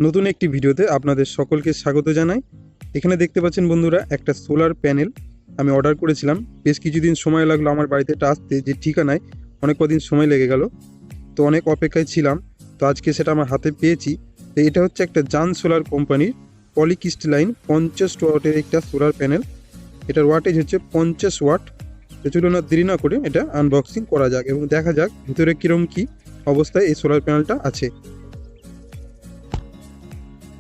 নতুন একটি ভিডিওতে আপনাদের সকলকে স্বাগত জানাই। এখানে দেখতে পাচ্ছেন বন্ধুরা একটা সোলার প্যানেল আমি অর্ডার করেছিলাম। বেশ কিছুদিন সময় লাগলো আমার বাড়িতে এটা আসতে, যে ঠিকানায় অনেক কদিন সময় লেগে গেল। তো অনেক অপেক্ষায় ছিলাম, তো আজকে সেটা আমার হাতে পেয়েছি। তো এটা হচ্ছে একটা জান সোলার কোম্পানির পলিক্রিস্টালাইন 50 ওয়াটের একটা সোলার প্যানেল। এটার ওয়াটেজ হচ্ছে 50 ওয়াট। তো চলুন আর দেরি না করে এটা আনবক্সিং করা যাক এবং দেখা যাক ভিতরে কীরকম কী অবস্থায় এই সোলার প্যানেলটা আছে।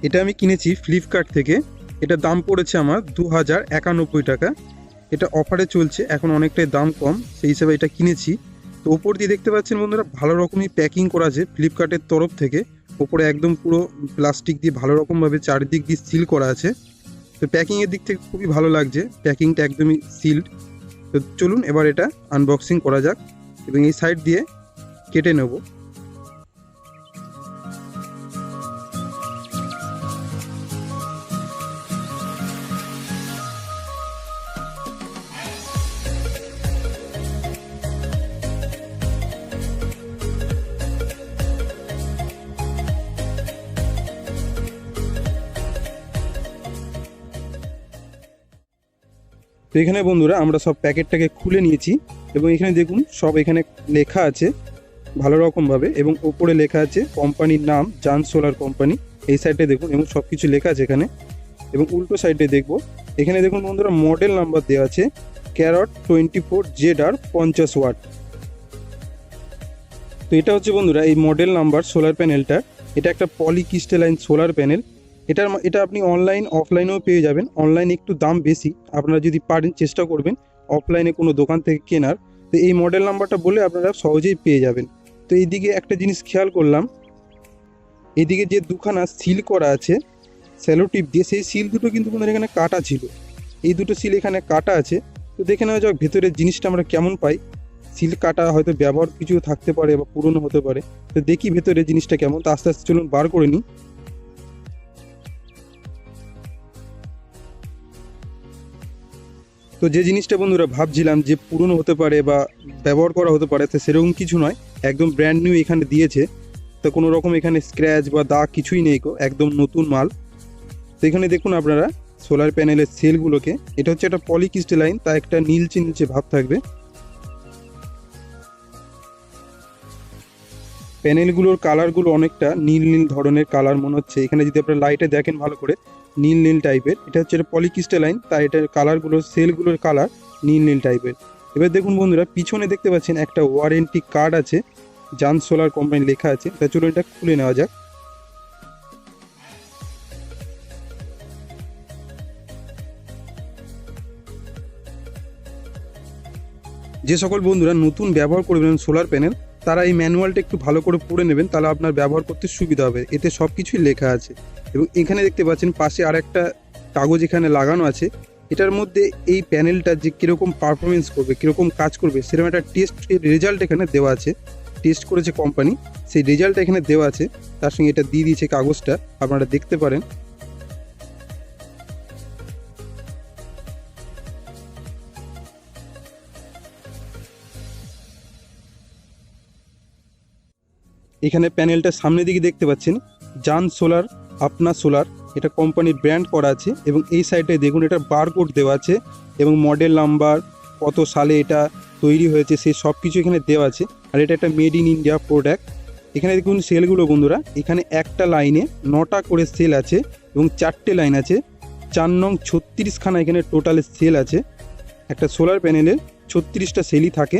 এটা আমি কিনেছি ফ্লিপকার্ট থেকে। এটা দাম পড়েছে আমার 2091 টাকা। এটা অফারে চলছে, এখন অনেকটাই দাম কম, সেই হিসাবে এটা কিনেছি। তো ওপর দিয়ে দেখতে পাচ্ছেন বন্ধুরা ভালো রকমই প্যাকিং করা আছে ফ্লিপকার্টের তরফ থেকে। ওপরে একদম পুরো প্লাস্টিক দিয়ে ভালো রকমভাবে চারিদিক দিয়ে সিল করা আছে। তো প্যাকিংয়ের দিক থেকে খুবই ভালো লাগছে, প্যাকিংটা একদমই সিল্ড। তো চলুন এবার এটা আনবক্সিং করা যাক এবং এই সাইড দিয়ে কেটে নেব। তো এখানে বন্ধুরা আমরা সব প্যাকেটটাকে খুলে নিয়েছি এবং এখানে দেখুন সব এখানে লেখা আছে ভালো রকমভাবে, এবং ওপরে লেখা আছে কোম্পানির নাম জান সোলার কোম্পানি। এই সাইডে দেখুন এবং সব কিছু লেখা আছে এখানে। এবং উল্টো সাইডে দেখব, এখানে দেখুন বন্ধুরা মডেল নাম্বার দেওয়া আছে ক্যারট 24ZR 50 ওয়াট। তো এটা হচ্ছে বন্ধুরা এই মডেল নাম্বার সোলার প্যানেলটা। এটা একটা পলিক্রিস্টালাইন সোলার প্যানেল। এটা আপনি অনলাইন অফলাইনেও পেয়ে যাবেন। অনলাইনে একটু দাম বেশি, আপনারা যদি পারেন চেষ্টা করবেন অফলাইনে কোনো দোকান থেকে কেনার। তো এই মডেল নাম্বারটা বলে আপনারা সহজেই পেয়ে যাবেন। তো এইদিকে একটা জিনিস খেয়াল করলাম, এইদিকে যে দুখানা সিল করা আছে স্যালো টিপ দিয়ে, সেই সিল দুটো কিন্তু এখানে কাটা ছিল। এই দুটো সিল এখানে কাটা আছে। তো দেখে নেওয়া যাক ভেতরের জিনিসটা আমরা কেমন পাই। সিল কাটা হয়তো ব্যবহার কিছু থাকতে পারে বা পুরনো হতে পারে। তো দেখি ভেতরে জিনিসটা কেমন। তো আস্তে আস্তে চলুন বার করে নিই। তো যে জিনিসটা বন্ধুরা ভাবছিলাম যে পুরনো হতে পারে বা ব্যবহার করা হতে পারে, তো সেরকম কিছু নয়, একদম ব্র্যান্ড নিউ এখানে দিয়েছে। তো কোনো রকম এখানে স্ক্র্যাচ বা দাগ কিছুই নেই, একদম নতুন মাল। তো এখানে দেখুন আপনারা সোলার প্যানেলের সেলগুলোকে, এটা হচ্ছে একটা পলিক্রিস্টালাইন, তা একটা নীলচে নীলচে ভাব থাকবে। প্যানেলগুলোর কালারগুলো অনেকটা নীল নীল ধরনের কালার মনে হচ্ছে। এখানে যদি আপনারা লাইটে দেখেন ভালো করে, নীল নীল টাইপের। এটা হচ্ছে পলিক্রিস্টালাইন, তাই এটার কালারগুলো সেলগুলোর কালার নীল নীল টাইপের। এবার দেখুন বন্ধুরা পিছনে দেখতে পাচ্ছেন একটা ওয়ারেন্টি কার্ড আছে, জান সোলার কোম্পানি লেখা আছে। তা চলুন এটা খুলে নেওয়া যাক। যে সকল বন্ধুরা নতুন ব্যবহার করবেন সোলার প্যানেল, তারা এই ম্যানুয়ালটা একটু ভালো করে পড়ে নেবেন, তাহলে আপনার ব্যবহার করতে সুবিধা হবে। এতে সব কিছুই লেখা আছে। এবং এখানে দেখতে পাচ্ছেন পাশে আর একটা কাগজ এখানে লাগানো আছে। এটার মধ্যে এই প্যানেলটা যে কীরকম পারফরমেন্স করবে, কীরকম কাজ করবে, সেরকম একটা টেস্টের রেজাল্ট এখানে দেওয়া আছে। টেস্ট করেছে কোম্পানি, সেই রেজাল্টটা এখানে দেওয়া আছে। তার সঙ্গে এটা দিয়ে দিয়েছে কাগজটা, আপনারা দেখতে পারেন। এখানে প্যানেলটার সামনের দিকে দেখতে পাচ্ছেন জান সোলার আপনা সোলার, এটা কোম্পানির ব্র্যান্ড করা আছে। এবং এই সাইডে দেখুন এটা বারকোড দেওয়া আছে এবং মডেল নাম্বার, কত সালে এটা তৈরি হয়েছে, সেই সব কিছু এখানে দেওয়া আছে। আর এটা একটা মেড ইন ইন্ডিয়া প্রোডাক্ট। এখানে দেখুন সেলগুলো বন্ধুরা, এখানে একটা লাইনে 9টা করে সেল আছে এবং 4টে লাইন আছে। 4 নং 36খানা এখানে টোটালে সেল আছে। একটা সোলার প্যানেলের 36টা সেলই থাকে।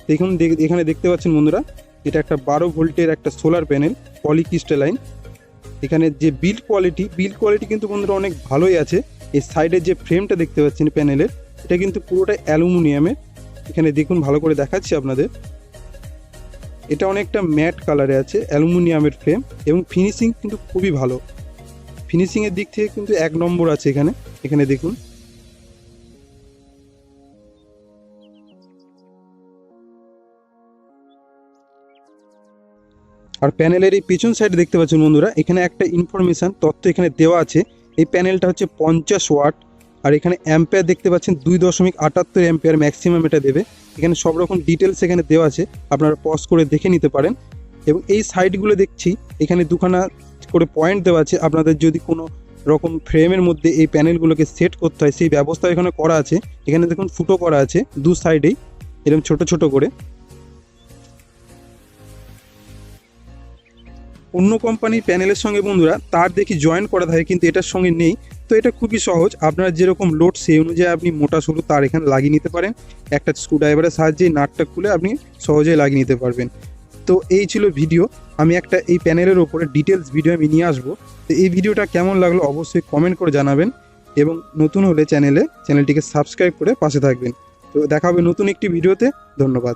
দেখুন এখানে দেখতে পাচ্ছেন বন্ধুরা, এটা একটা 12 ভোল্টের একটা সোলার প্যানেল পলিক্রিস্টালাইন। এখানে যে বিল্ড কোয়ালিটি কিন্তু বন্ধুরা অনেক ভালোই আছে। এই সাইডের যে ফ্রেমটা দেখতে পাচ্ছেন প্যানেলের, এটা কিন্তু পুরোটাই অ্যালুমিনিয়ামের। এখানে দেখুন ভালো করে দেখাচ্ছি আপনাদের, এটা অনেকটা ম্যাট কালারে আছে, অ্যালুমিনিয়ামের ফ্রেম। এবং ফিনিশিং কিন্তু খুবই ভালো, ফিনিশিংয়ের দিক থেকে কিন্তু 1 নম্বর আছে এখানে। এখানে দেখুন আর প্যানেলের এই পিছন সাইডে দেখতে পাচ্ছেন বন্ধুরা, এখানে একটা ইনফরমেশান তথ্য এখানে দেওয়া আছে। এই প্যানেলটা হচ্ছে 50 ওয়াট। আর এখানে অ্যাম্পেয়ার দেখতে পাচ্ছেন 2.78 অ্যাম্পেয়ার ম্যাক্সিমাম এটা দেবে। এখানে সব রকম ডিটেলস এখানে দেওয়া আছে, আপনারা পজ করে দেখে নিতে পারেন। এবং এই সাইডগুলো দেখছি এখানে দুখানা করে পয়েন্ট দেওয়া আছে। আপনাদের যদি কোনো রকম ফ্রেমের মধ্যে এই প্যানেলগুলোকে সেট করতে হয় সেই ব্যবস্থা এখানে করা আছে। এখানে দেখুন ফুটো করা আছে দু সাইডেই এরকম ছোট ছোট করে। অন্য কোম্পানির প্যানেলের সঙ্গে বন্ধুরা তার দেখি জয়েন করা থাকে, কিন্তু এটার সঙ্গে নেই। তো এটা খুবই সহজ, আপনার যেরকম লোড সেই অনুযায়ী আপনি মোটা সরু তার এখানে লাগিয়ে নিতে পারেন। একটা স্ক্রুড্রাইভারের সাহায্যে নাটটা খুলে আপনি সহজেই লাগিয়ে নিতে পারবেন। তো এই ছিল ভিডিও। আমি একটা এই প্যানেলের ওপরে ডিটেলস ভিডিও আমি নিয়ে আসবো। তো এই ভিডিওটা কেমন লাগলো অবশ্যই কমেন্ট করে জানাবেন, এবং নতুন হলে চ্যানেলটিকে সাবস্ক্রাইব করে পাশে থাকবেন। তো দেখা হবে নতুন একটি ভিডিওতে। ধন্যবাদ।